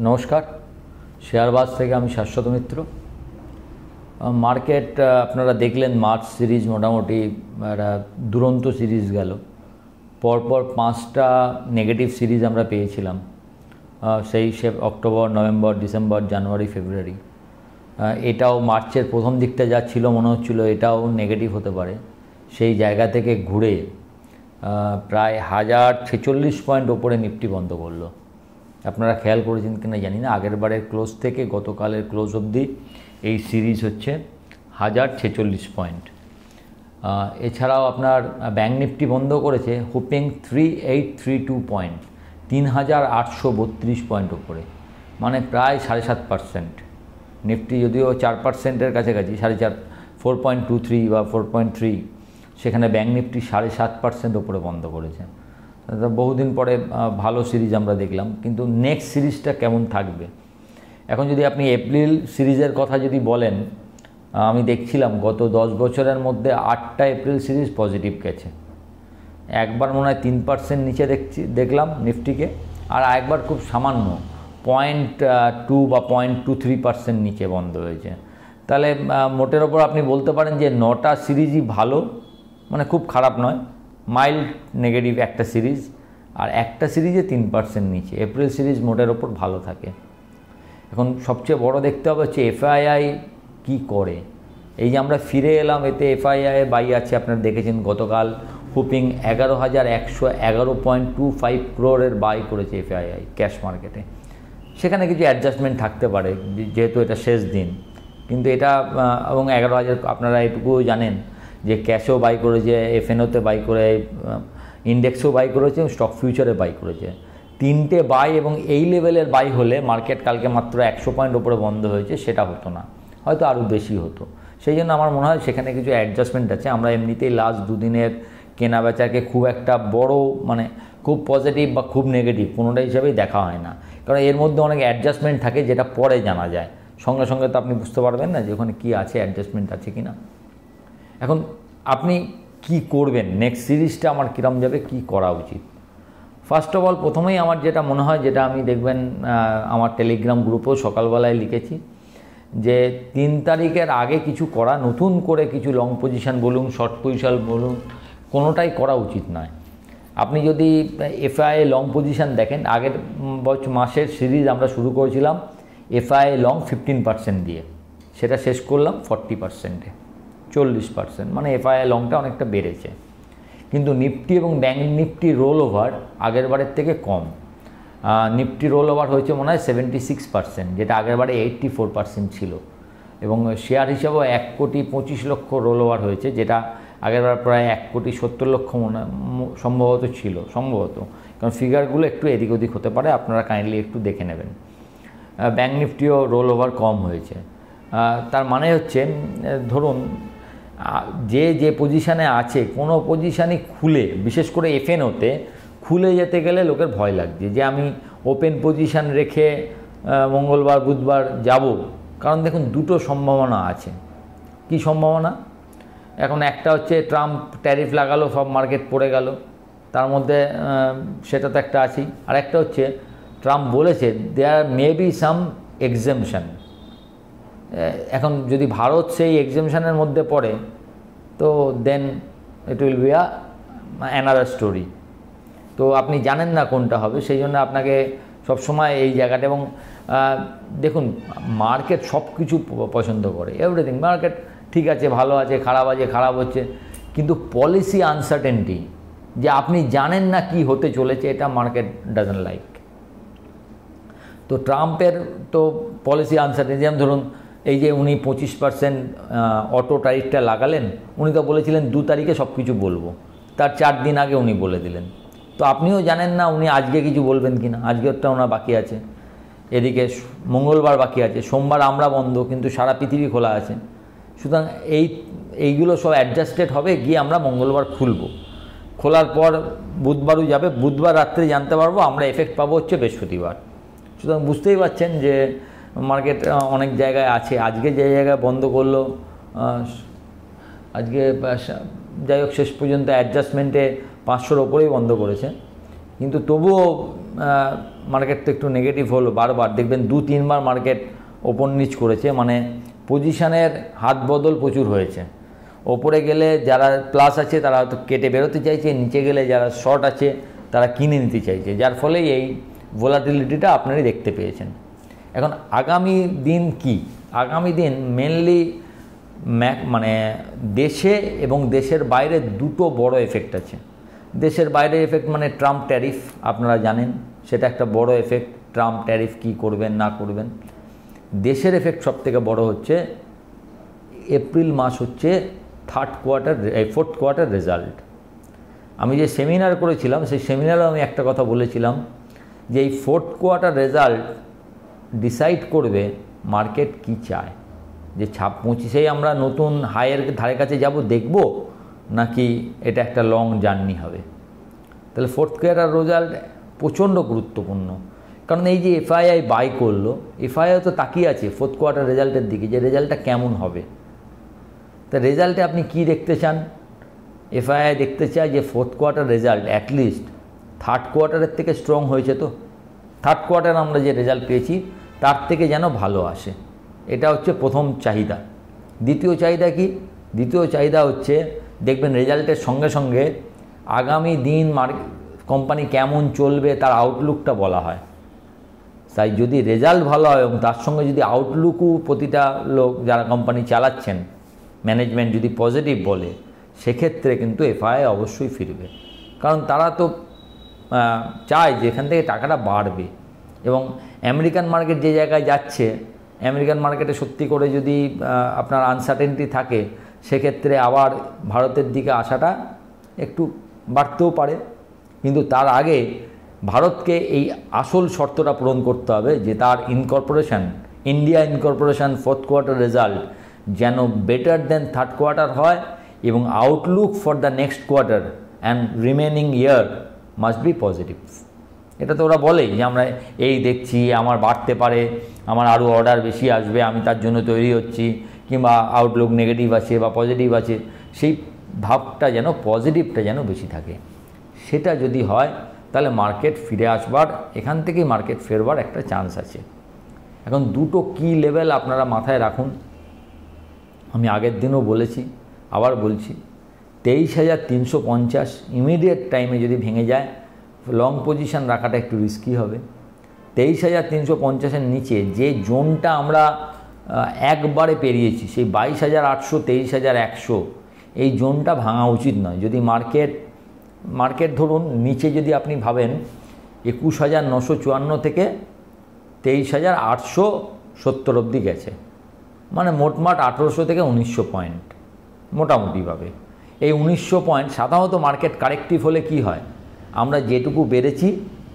নমস্কার, শেয়ারবাজ থেকে আমি শাশ্বত মিত্র। মার্কেট আপনারা দেখলেন মার্চ সিরিজ মোটামুটি একটা দুরন্ত সিরিজ গেল। পরপর 5টা নেগেটিভ সিরিজ আমরা পেয়েছিলাম, সেই অক্টোবর, নভেম্বর, ডিসেম্বর, জানুয়ারি, ফেব্রুয়ারি। এটাও মার্চের প্রথম দিকটা যা ছিল মনে হচ্ছিল এটাও নেগেটিভ হতে পারে। সেই জায়গা থেকে ঘুরে প্রায় 1046 পয়েন্ট ওপরে নিফটি বন্ধ করলো। আপনারা খেয়াল করেছেন কিনা জানি না, আগের বারের ক্লোজ থেকে গতকালের ক্লোজ অবধি এই সিরিজ হচ্ছে 1046 পয়েন্ট। এছাড়াও আপনার ব্যাঙ্ক নিফটি বন্ধ করেছে হুপিং 3832 পয়েন্ট, 3832 পয়েন্ট ওপরে, মানে প্রায় 7.5%। নিফটি যদিও 4%-এর কাছাকাছি, 4.5, 4.23 বা 4.3, সেখানে ব্যাঙ্ক নিফটি 7.5% ওপরে বন্ধ করেছে। বহুদিন পরে ভালো সিরিজ আমরা দেখলাম, কিন্তু নেক্সট সিরিজটা কেমন থাকবে। এখন যদি আপনি এপ্রিল সিরিজের কথা যদি বলেন, আমি দেখছিলাম গত 10 বছরের মধ্যে 8টা এপ্রিল সিরিজ পজিটিভ গেছে। একবার মনে হয় 3% নিচে দেখলাম নিফটিকে, আর একবার খুব সামান্য 0.2 বা 0.23% নিচে বন্ধ হয়েছে। তাহলে মোটের ওপর আপনি বলতে পারেন যে 9টা সিরিজই ভালো, মানে খুব খারাপ নয়, মাইল্ড নেগেটিভ একটা সিরিজ, আর একটা সিরিজে 3% নিচে। এপ্রিল সিরিজ মোটের ওপর ভালো থাকে। এখন সবচেয়ে বড় দেখতে হবে হচ্ছে এফআইআই কি করে। এই যে আমরা ফিরে এলাম, এতে এফআইআই বাই আছে। আপনারা দেখেছেন গতকাল হুপিং 11,111.25 ক্রোরের বাই করেছে এফআইআই ক্যাশ মার্কেটে। সেখানে কিছু অ্যাডজাস্টমেন্ট থাকতে পারে যেহেতু এটা শেষ দিন, কিন্তু এটা এবং 11,000 আপনারা এটুকুও জানেন যে ক্যাশেও বাই করেছে, এফএনওতে বাই করে, ইন্ডেক্সেও বাই করেছে, স্টক ফিউচারে বাই করেছে। 3টে বাই, এবং এই লেভেলের বাই হলে মার্কেট কালকে মাত্র 100 পয়েন্ট ওপরে বন্ধ হয়েছে, সেটা হতো না, হয়তো আরও বেশি হতো। সেই জন্য আমার মনে হয় সেখানে কিছু অ্যাডজাস্টমেন্ট আছে। আমরা এমনিতেই লাস্ট দুদিনের কেনা বেচাকে খুব একটা বড়, মানে খুব পজিটিভ বা খুব নেগেটিভ কোনোটা হিসাবেই দেখা হয় না, কারণ এর মধ্যে অনেক অ্যাডজাস্টমেন্ট থাকে যেটা পরে জানা যায়। সঙ্গে সঙ্গে তো আপনি বুঝতে পারবেন না যে ওখানে কী আছে, অ্যাডজাস্টমেন্ট আছে কি না। এখন আপনি কি করবেন, নেক্সট সিরিজটা আমার কীরকম যাবে, কি করা উচিত। ফার্স্ট অফ অল প্রথমেই আমার যেটা মনে হয়, যেটা আমি দেখবেন আমার টেলিগ্রাম গ্রুপেও সকালবেলায় লিখেছি, যে 3 তারিখের আগে কিছু করা, নতুন করে কিছু লং পজিশান বলুন, শর্ট পজিশান বলুন, কোনোটাই করা উচিত নয়। আপনি যদি এফআইআই লং পজিশান দেখেন, আগের মাসের সিরিজ আমরা শুরু করেছিলাম এফআইআই লং 15% দিয়ে, সেটা শেষ করলাম 40%-এ, 40%, মানে এফআইআই লংটা অনেকটা বেড়েছে। কিন্তু নিফটি এবং ব্যাঙ্ক নিফটি রোল ওভার আগের বারের থেকে কম। নিফটি রোল ওভার হয়েছে মনে হয় 76%, যেটা আগের বারে 84% ছিল, এবং শেয়ার হিসাবেও 1,25,00,000 রোল ওভার হয়েছে, যেটা আগেরবার প্রায় 1,70,00,000 সম্ভবত ছিল, সম্ভবত, কারণ ফিগারগুলো একটু এদিক ওদিক হতে পারে, আপনারা কাইন্ডলি একটু দেখে নেবেন। ব্যাঙ্ক নিফটিও রোল ওভার কম হয়েছে। তার মানে হচ্ছে, ধরুন যে পজিশানে আছে, কোনো পজিশানই খুলে, বিশেষ করে এফএনওতে খুলে যেতে গেলে লোকের ভয় লাগছে যে আমি ওপেন পজিশান রেখে মঙ্গলবার বুধবার যাব। কারণ দেখুন, দুটো সম্ভাবনা আছে। কি সম্ভাবনা? এখন একটা হচ্ছে ট্রাম্প ট্যারিফ লাগালো, সব মার্কেট পড়ে গেল, তার মধ্যে সেটা তো একটা আছেই। আর একটা হচ্ছে ট্রাম্প বলেছে দেয়ার মে বি সাম এক্সেমশন। এখন যদি ভারত সেই এক্সেমশনের মধ্যে পড়ে, তো then it will be another story. তো আপনি জানেন না কোনটা হবে, সেই জন্য আপনাকে সবসময় এই জায়গাটা, এবং দেখুন মার্কেট সব কিছু পছন্দ করে, এভরিথিং। মার্কেট ঠিক আছে, ভালো আছে, খারাপ আছে, খারাপ হচ্ছে, কিন্তু পলিসি আনসার্টেনটি, যে আপনি জানেন না কি হতে চলেছে, এটা মার্কেট ডাজন্ট লাইক। তো ট্রাম্পের তো পলিসি আনসার্টেনটি, যেমন ধরুন এই যে উনি 25% অটো ট্যারিফটা লাগালেন, উনি তো বলেছিলেন 2 তারিখে সব কিছু বলবো, তার 4 দিন আগে উনি বলে দিলেন। তো আপনিও জানেন না উনি আজকে কিছু বলবেন কি না, আজকেরটা ওনার বাকি আছে, এদিকে মঙ্গলবার বাকি আছে, সোমবার আমরা বন্ধ, কিন্তু সারা পৃথিবী খোলা আছে। সুতরাং এইগুলো সব অ্যাডজাস্টেড হবে, গিয়ে আমরা মঙ্গলবার খুলব, খোলার পর বুধবারও যাবে, বুধবার রাত্রে জানতে পারবো, আমরা এফেক্ট পাবো হচ্ছে বৃহস্পতিবার। সুতরাং বুঝতেই পারছেন যে মার্কেট অনেক জায়গায় আছে। আজকে যে জায়গায় বন্ধ করলো, আজকে যাই হোক শেষ পর্যন্ত অ্যাডজাস্টমেন্টে 500-র ওপরেই বন্ধ করেছে, কিন্তু তবুও মার্কেট তো একটু নেগেটিভ হলো, বারবার দেখবেন 2-3 বার মার্কেট ওপর নিচ করেছে, মানে পজিশানের হাত বদল প্রচুর হয়েছে। ওপরে গেলে যারা প্লাস আছে তারা হয়তো কেটে বেরোতে চাইছে, নিচে গেলে যারা শর্ট আছে তারা কিনে নিতে চাইছে, যার ফলে এই ভোলাটিলিটিটা আপনারাই দেখতে পেয়েছেন। এখন আগামী দিন কি? আগামী দিন মেনলি মানে দেশে এবং দেশের বাইরে দুটো বড় এফেক্ট আছে। দেশের বাইরে এফেক্ট মানে ট্রাম্প ট্যারিফ, আপনারা জানেন সেটা একটা বড় এফেক্ট। ট্রাম্প ট্যারিফ কী করবেন না করবেন। দেশের এফেক্ট সবথেকে বড় হচ্ছে এপ্রিল মাস হচ্ছে ফোর্থ কোয়ার্টার রেজাল্ট। আমি যে সেমিনার করেছিলাম সেই সেমিনারেও আমি একটা কথা বলেছিলাম যে এই ফোর্থ কোয়ার্টার রেজাল্ট ডিসাইড করবে মার্কেট কি চায়, যে 25-এ আমরা নতুন হাইয়ের ধারে কাছে যাব দেখব, নাকি এটা একটা লং জার্নি হবে। তাহলে ফোর্থ কোয়ার্টার রেজাল্ট প্রচণ্ড গুরুত্বপূর্ণ, কারণ এই যে এফআইআই বাই করলো, এফআইআই তো তাকিয়ে আছে ফোর্থ কোয়ার্টার রেজাল্টের দিকে, যে রেজাল্টটা কেমন হবে। তা রেজাল্টে আপনি কি দেখতে চান? এফআইআই দেখতে চায় যে fourth quarter result at least third কোয়ার্টারের থেকে স্ট্রং হয়েছে, তো থার্ড কোয়ার্টার আমরা যে রেজাল্ট পেয়েছি তার থেকে যেন ভালো আসে, এটা হচ্ছে প্রথম চাহিদা। দ্বিতীয় চাহিদা কি? দ্বিতীয় চাহিদা হচ্ছে দেখবেন রেজাল্টের সঙ্গে সঙ্গে আগামী দিন কোম্পানি কেমন চলবে তার আউটলুকটা বলা হয়। তাই যদি রেজাল্ট ভালো হয় এবং তার সঙ্গে যদি আউটলুকও প্রতিটা লোক যারা কোম্পানি চালাচ্ছেন ম্যানেজমেন্ট যদি পজিটিভ বলে, সেক্ষেত্রে কিন্তু এফআইআই অবশ্যই ফিরবে, কারণ তারা তো চায় যে এখান থেকে টাকাটা বাড়বে। এবং আমেরিকান মার্কেট যে জায়গায় যাচ্ছে, আমেরিকান মার্কেটে সত্যি করে যদি আপনার আনসার্টেনটি থাকে, সেক্ষেত্রে আবার ভারতের দিকে আসাটা একটু বাড়তেও পারে। কিন্তু তার আগে ভারতকে এই আসল শর্তটা পূরণ করতে হবে যে তার India incorporation fourth quarter result যেন বেটার দেন থার্ড কোয়ার্টার হয়, এবং Outlook for the next quarter and remaining year must be positive. এটা তো ওরা বলেই যে আমরা এই দেখছি, আমার বাড়তে পারে, আমার আরও অর্ডার বেশি আসবে, আমি তার জন্য তৈরি হচ্ছি, কিংবা আউটলুক নেগেটিভ আছে বা পজিটিভ আছে, সেই ভাবটা যেন পজিটিভটা যেন বেশি থাকে। সেটা যদি হয় তাহলে মার্কেট ফিরে আসবার, এখান থেকেই মার্কেট ফেরবার একটা চান্স আছে। এখন দুটো কি লেভেল আপনারা মাথায় রাখুন, আমি আগের দিনও বলেছি, আবার বলছি, 23,350 ইমিডিয়েট টাইমে যদি ভেঙে যায়, লং পজিশন রাখাটা একটু রিস্কি হবে। 23,350-এর নিচে যে জোনটা আমরা একবারে পেরিয়েছি, সেই 22,800, 23,100, এই জোনটা ভাঙা উচিত নয়। যদি মার্কেট ধরুন নিচে যদি আপনি ভাবেন 21,954 থেকে 23,870 অবধি গেছে, মানে মোটমাট 1800 থেকে 1900 পয়েন্ট মোটামুটিভাবে। এই 1900 পয়েন্ট সাধারণত মার্কেট কারেক্টিভ হলে কি হয়, আমরা যেটুকু বেড়েছি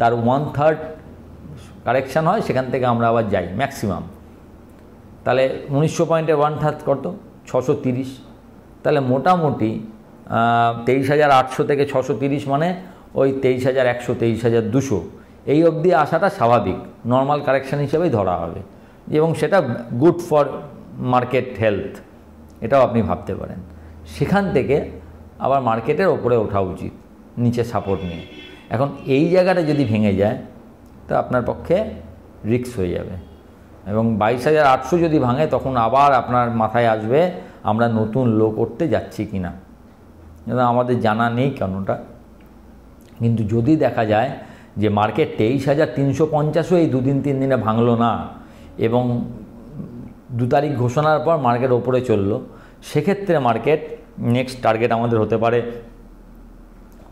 তার 1/3 কারেকশান হয়, সেখান থেকে আমরা আবার যাই ম্যাক্সিমাম। তাহলে 1900 পয়েন্টের 1/3 কত? 630। তাহলে মোটামুটি 23,800 থেকে 630 মানে ওই 23,100, 23,200 এই অবধি আসাটা স্বাভাবিক, নর্মাল কারেকশান হিসেবেই ধরা হবে, এবং সেটা গুড ফর মার্কেট হেলথ, এটাও আপনি ভাবতে পারেন। সেখান থেকে আবার মার্কেটের ওপরে ওঠা উচিত নিচে সাপোর্ট নিয়ে। এখন এই জায়গাটা যদি ভেঙে যায় তো আপনার পক্ষে রিস্ক হয়ে যাবে, এবং 22,800 যদি ভাঙে তখন আবার আপনার মাথায় আসবে আমরা নতুন লো করতে যাচ্ছি কি না। আমাদের জানা নেই কেনটা, কিন্তু যদি দেখা যায় যে মার্কেট 23,350ও এই 2-3 দিনে ভাঙলো না, এবং 2 তারিখ ঘোষণার পর মার্কেট ওপরে চললো, সেক্ষেত্রে মার্কেট নেক্সট টার্গেট আমাদের হতে পারে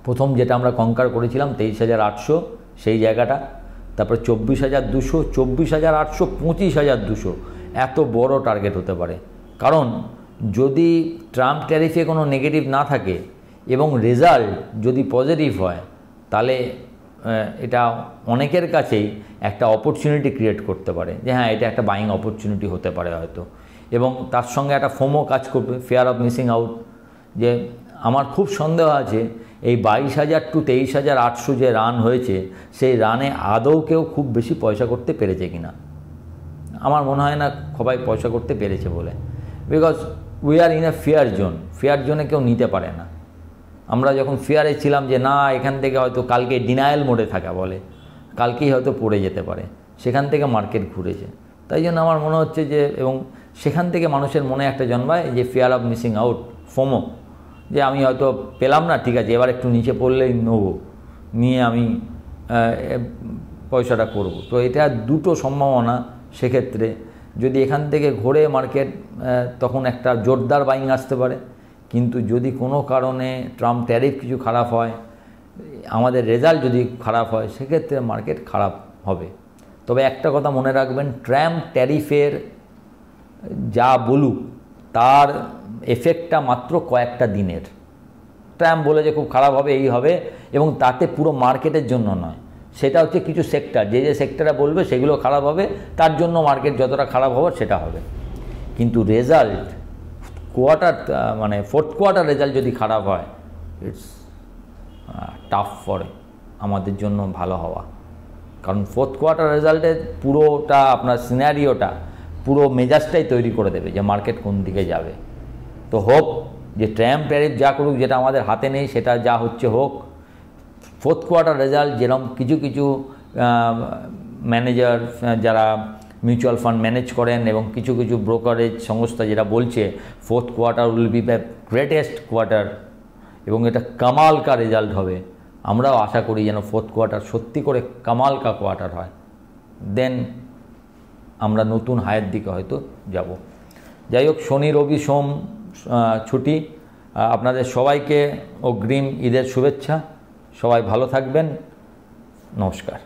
প্রথম যেটা আমরা কনকার করেছিলাম 23,800 সেই জায়গাটা, তারপর 24,200, 24,800, 25,200, এত বড় টার্গেট হতে পারে। কারণ যদি ট্রাম্প ট্যারিফে কোনো নেগেটিভ না থাকে এবং রেজাল্ট যদি পজিটিভ হয়, তাহলে এটা অনেকের কাছেই একটা অপরচুনিটি ক্রিয়েট করতে পারে যে হ্যাঁ এটা একটা বাইং অপরচুনিটি হতে পারে হয়তো, এবং তার সঙ্গে একটা ফোমো কাজ করবে, ফিয়ার অফ মিসিং আউট, যে আমার খুব সন্দেহ আছে এই 22,000 টু 23,800 যে রান হয়েছে, সেই রানে আদৌ কেউ খুব বেশি পয়সা করতে পেরেছে কিনা। আমার মনে হয় না সবাই পয়সা করতে পেরেছে বলে, because we are in a fear zone. Fear জোনে কেউ নিতে পারে না। আমরা যখন ফিয়ারে ছিলাম যে না এখান থেকে হয়তো কালকে ডিনায়াল মোডে থাকা বলে, কালকেই হয়তো পড়ে যেতে পারে, সেখান থেকে মার্কেট ঘুরেছে। তাই জন্য আমার মনে হচ্ছে যে, এবং সেখান থেকে মানুষের মনে একটা জন্মায় যে fear of missing out, FOMO, যে আমি হয়তো পেলাম না, ঠিক আছে এবার একটু নিচে পড়লেই নেবো, নিয়ে আমি পয়সাটা করব। তো এটা দুটো সম্ভাবনা। সেক্ষেত্রে যদি এখান থেকে ঘুরে মার্কেট, তখন একটা জোরদার বাইং আসতে পারে। কিন্তু যদি কোনো কারণে ট্রাম্প ট্যারিফ কিছু খারাপ হয়, আমাদের রেজাল্ট যদি খারাপ হয়, সেক্ষেত্রে মার্কেট খারাপ হবে। তবে একটা কথা মনে রাখবেন, ট্রাম্প ট্যারিফের যা বলুক তার এফেক্টটা মাত্র কয়েকটা দিনের। ট্রাম্প বলে যে খুব খারাপ হবে, এই হবে, এবং তাতে পুরো মার্কেটের জন্য নয়, সেটা হচ্ছে কিছু সেক্টর, যে সেক্টরে বলবে সেগুলো খারাপ হবে, তার জন্য মার্কেট যতটা খারাপ হবে সেটা হবে। কিন্তু রেজাল্ট মানে ফোর্থ কোয়ার্টার রেজাল্ট যদি খারাপ হয়, ইটস টাফ ফর আমাদের জন্য ভালো হওয়া। কারণ ফোর্থ কোয়ার্টার রেজাল্টের পুরোটা আপনার সিনারিওটা, পুরো মেজাজটাই তৈরি করে দেবে যে মার্কেট কোন দিকে যাবে। তো হোক যে ট্রাম্প ট্যারিফ যা করুক, যেটা আমাদের হাতে নেই, সেটা যা হচ্ছে হোক। ফোর্থ কোয়ার্টার রেজাল্ট যেরকম কিছু ম্যানেজার যারা মিউচুয়াল ফান্ড ম্যানেজ করেন এবং কিছু ব্রোকারেজ সংস্থা যেটা বলছে fourth quarter will be the greatest quarter এবং এটা কামাল কা রেজাল্ট হবে, আমরাও আশা করি যেন ফোর্থ কোয়ার্টার সত্যি করে কামাল কা কোয়ার্টার হয়। দেন আমরা নতুন হায়ের দিকে হয়তো যাব। যাই হোক, শনি রবি সোম ছুটি। আপনাদের সবাইকে অগ্রিম ঈদের শুভেচ্ছা। সবাই ভালো থাকবেন। নমস্কার।